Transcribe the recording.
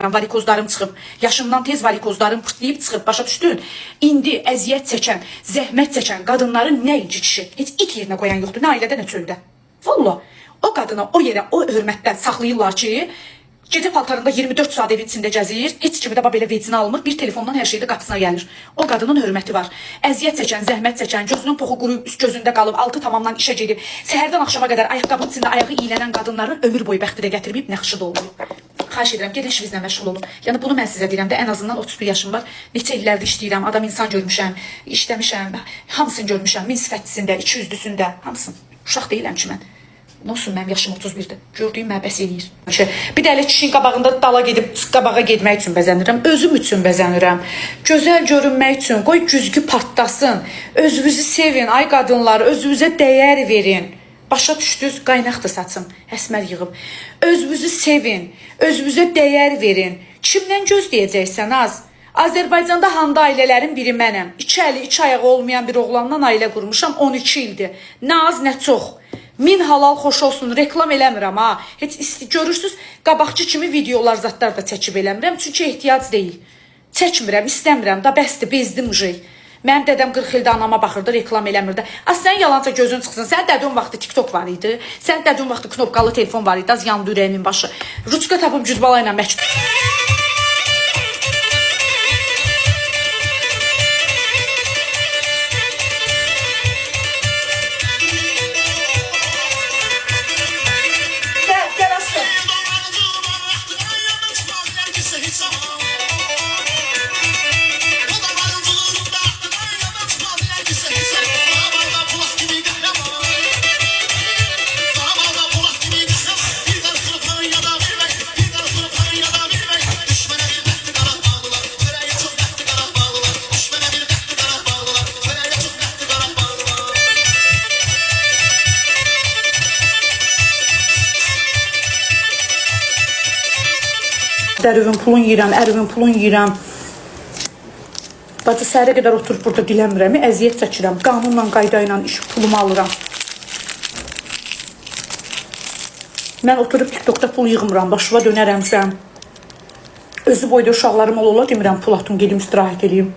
Varikozlarım çıxıb, yaşımdan tez varikozlarım pırtlayıb çıxıb, başa düşdün? İndi əziyyət çəkən, zəhmət çəkən qadınların nə inci kişi, heç it yerinə qoyan yoxdur, nə ailədə, nə çöldə. Valla, o qadına o yerə, o hörmətdən saxlayırlar ki, gecə paltarında 24 saat evin içində gəzir, heç kimi də belə vecini almır, bir telefondan hər şeydə qapısına gəlir. O qadının hörməti var. Əziyyət çəkən, zəhmət çəkən, gözünün poxu quruyub, üst gözündə qalıb, altı tamamdan işə gedib, səhərdən axşama qədər ayaqqabının içində ayağı iylənən qadınların ömür boyu bəxti də gətirməyib, nəxşi də olmayıb. Xahiş edirəm, gedin işinizlə məşğul olun. Yəni bunu mən sizə deyirəm də, ən azından 31 yaşım var. Neçə illərdir işləyirəm, adam insan görmüşəm, işləmişəm, hamısını görmüşəm, min sifətlisində, 200-lüsündə, hamısını. Uşaq deyiləm ki mən. Nə olsun, mənim yaşım 31-dir. Gördüyüm mənə bəs eləyir. Bir də elə kişinin qabağında dala gedib, qabağa getmək üçün bəzənirəm, özüm üçün bəzənirəm. Gözəl görünmək üçün, qoy güzgü partlasın. Özünüzü sevin, ay qadınlar, özünüzə dəyər verin. Başa düşdünüz, qaynaqdır saçım, əsmər yığıb. Özünüzü sevin, özünüzə dəyər verin. Kimdən gözləyəcəksən az? Azərbaycanda handa ailələrin biri mənəm. 2 əli, 2 ayağı olmayan bir oğlandan ailə qurmuşam, 12 ildir. Nə az, nə çox. Min halal xoş olsun, reklam eləmirəm ha. Heç görürsünüz, qabaqçı kimi videolar, zatlar da çəkib eləmirəm. Çünki ehtiyac deyil. Çəkmirəm, istəmirəm, da bəsdir, bezdim ujey. Mənim dədəm 40 ildə anama baxırdı, reklam eləmirdi. Az sən yalanca gözün çıxsın. Sən dədin vaxtı TikTok var idi. Sən dədin vaxtı knopkalı telefon var idi. Az yandı ürəyimin başı. Ruçka tapıb cüzbala ilə məktub. Gəl aşkım. Dərivin pulun yiyirəm, ərivin pulun yiyirəm. Bacı səhərə qədər oturub burada diləmirəm, əziyyət çəkirəm. Qanunla, qayda ilə iş pulumu alıram. Mən oturub TikTokda pul yığmıram, başıma dönərəm sən. Özü boyda uşaqlarım ola demirəm, pul atım, gedim istirahət edeyim.